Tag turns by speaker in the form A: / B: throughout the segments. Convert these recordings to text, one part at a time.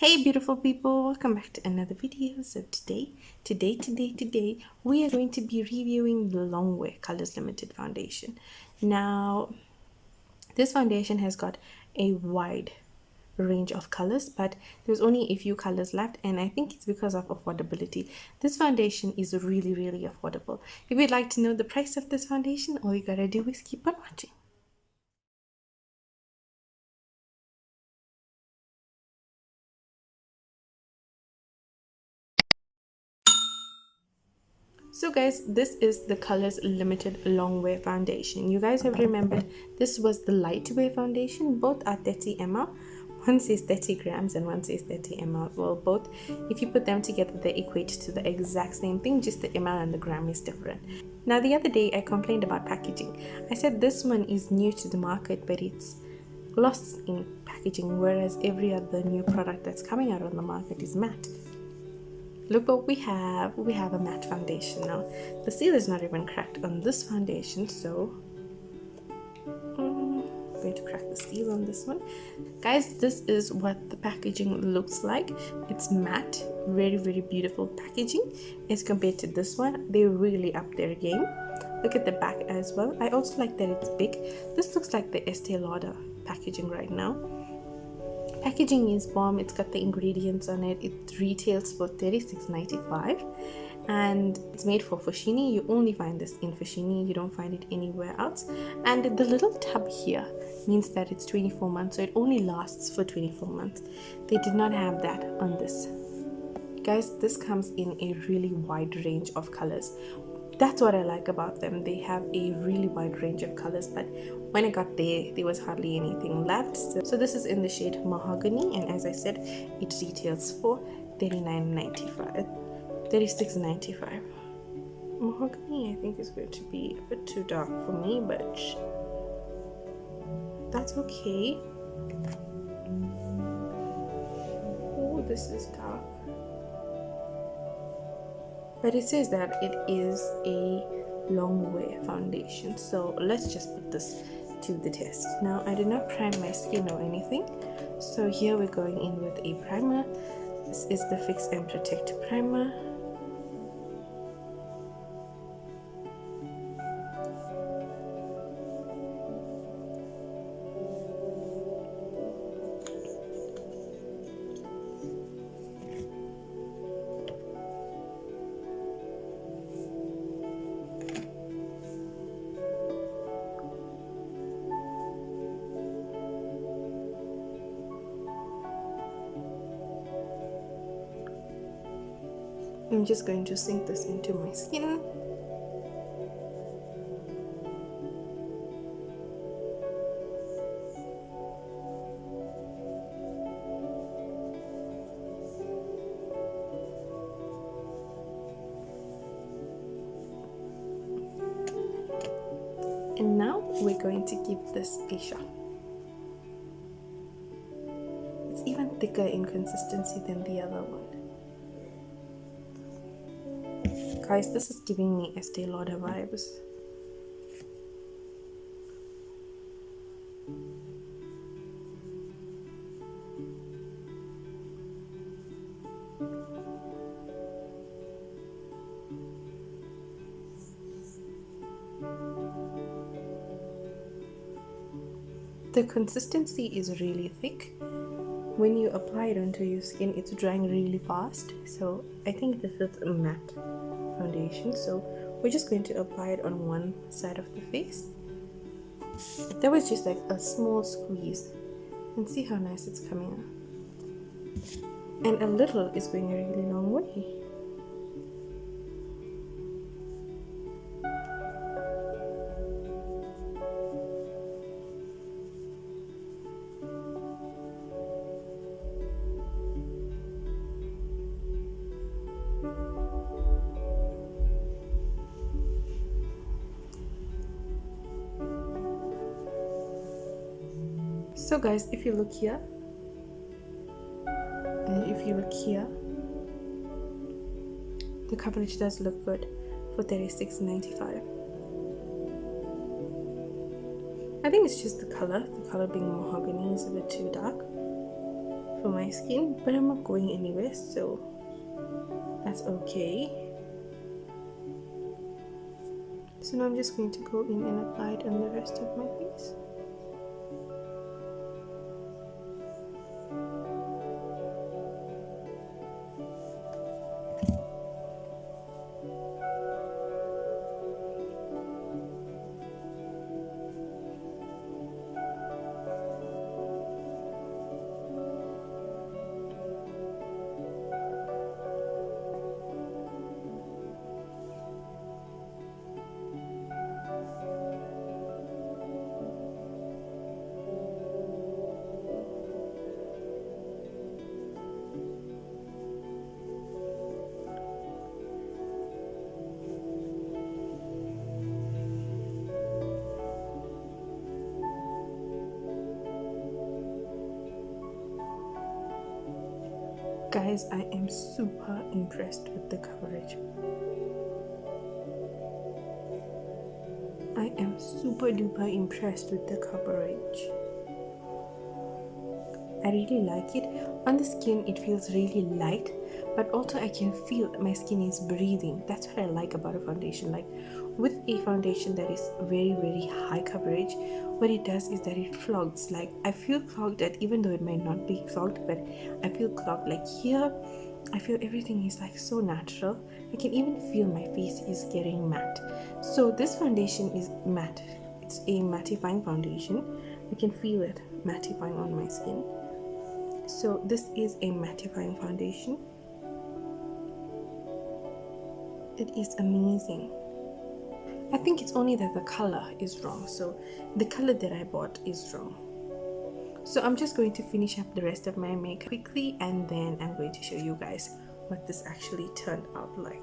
A: Hey beautiful people, welcome back to another video. So today we are going to be reviewing the Longwear Colors Limited foundation. Now this foundation has got a wide range of colors, but there's only a few colors left, and I think it's because of affordability. This foundation is really affordable. If you'd like to know the price of this foundation, all you gotta do is keep on watching. So guys, this is the Colors Limited Longwear foundation. You guys have remembered this was the lightwear foundation. Both are 30 ml. One says 30 grams and one says 30 ml. Well, both, if you put them together, they equate to the exact same thing, just the ml and the gram is different. Now the other day I complained about packaging. I said this one is new to the market, but it's lost in packaging, whereas every other new product that's coming out on the market is matte. Look what we have. We have a matte foundation now. The seal is not even cracked on this foundation, so I'm going to crack the seal on this one. Guys, this is what the packaging looks like. It's matte, very beautiful packaging as compared to this one. They really up their game. Look at the back as well. I also like that it's big. This looks like the Estee Lauder packaging right now. Packaging is bomb. It's got the ingredients on it. It retails for $36.95 and it's made for Foschini. You only find this in Foschini. You don't find it anywhere else. And the little tub here means that it's 24 months, so it only lasts for 24 months. They did not have that on this. Guys, this comes in a really wide range of colors. That's what I like about them. They have a really wide range of colors, but when I got there was hardly anything left. So this is in the shade Mahogany, and as I said, it retails for $39.95, $36.95. Mahogany I think is going to be a bit too dark for me, but that's okay. Oh, this is dark. But it says that it is a Longwear foundation, so let's just put this to the test. Now I did not prime my skin or anything, so here we're going in with a primer. This is the Fix and Protect primer. I'm just going to sink this into my skin. And now we're going to give this a shot. It's even thicker in consistency than the other one. Guys, this is giving me Estee Lauder vibes. The consistency is really thick. When you apply it onto your skin, it's drying really fast. So I think this is a matte foundation, so we're just going to apply it on one side of the face. That was just like a small squeeze, and see how nice it's coming out. And a little is going a really long way. So guys, if you look here and if you look here, the coverage does look good for $36.95. I think it's just the color being mahogany is a bit too dark for my skin, but I'm not going anywhere, so that's okay. So now I'm just going to go in and apply it on the rest of my face. Guys, I am super impressed with the coverage. I am super duper impressed with the coverage. I really like it. On the skin, it feels really light, but also I can feel that my skin is breathing. That's what I like about a foundation. Like with a foundation that is very high coverage, what it does is that it clogs. Like I feel clogged that even though it might not be clogged, but I feel clogged. Like here, I feel everything is like so natural. I can even feel my face is getting matte. So this foundation is matte. It's a mattifying foundation. I can feel it mattifying on my skin. So this is a mattifying foundation. It is amazing. I think it's only that the color is wrong. So the color that I bought is wrong. So I'm just going to finish up the rest of my makeup quickly, and then I'm going to show you guys what this actually turned out like.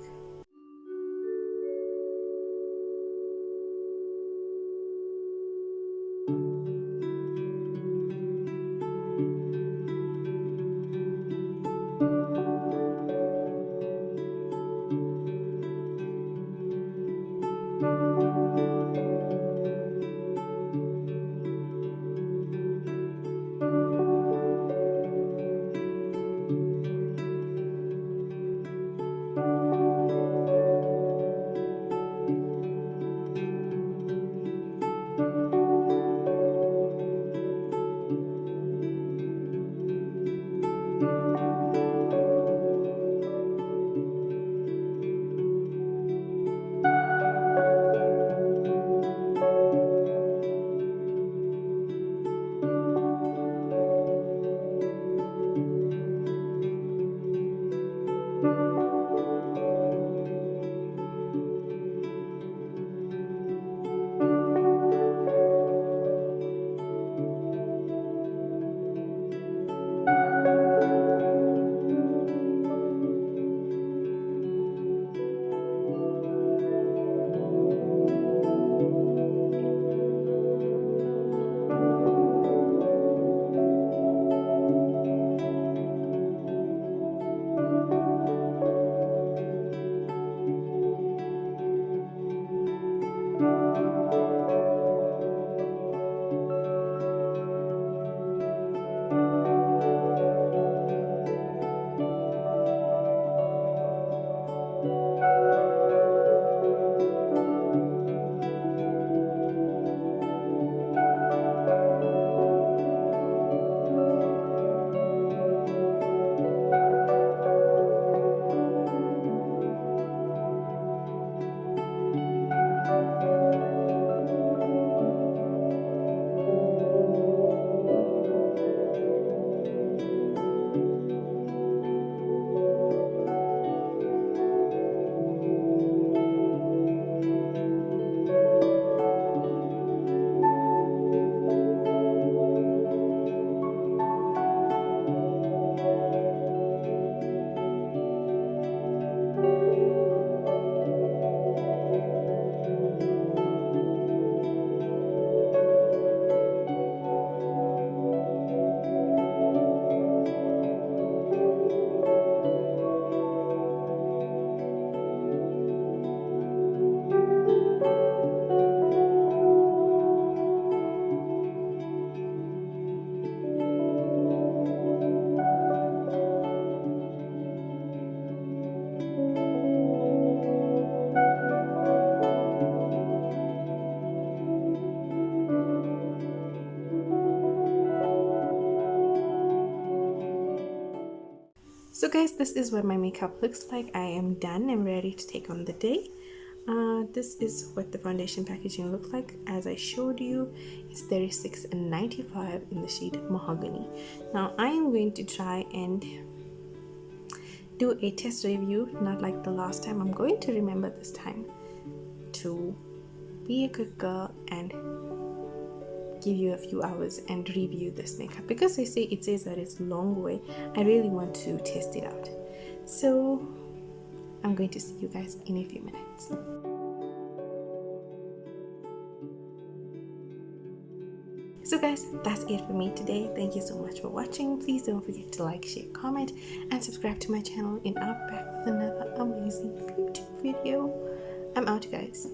A: So guys, this is what my makeup looks like. I am done and ready to take on the day. This is what the foundation packaging looked like. As I showed you, it's 36 and 95 in the shade Mahogany. Now I am going to try and do a test review, not like the last time. I'm going to remember this time to be a good girl and give you a few hours and review this makeup, because it says that it's long way. I really want to test it out, so I'm going to see you guys in a few minutes. So guys, that's it for me today. Thank you so much for watching. Please don't forget to like, share, comment, and subscribe to my channel, and I'll be back with another amazing beauty video. I'm out, guys.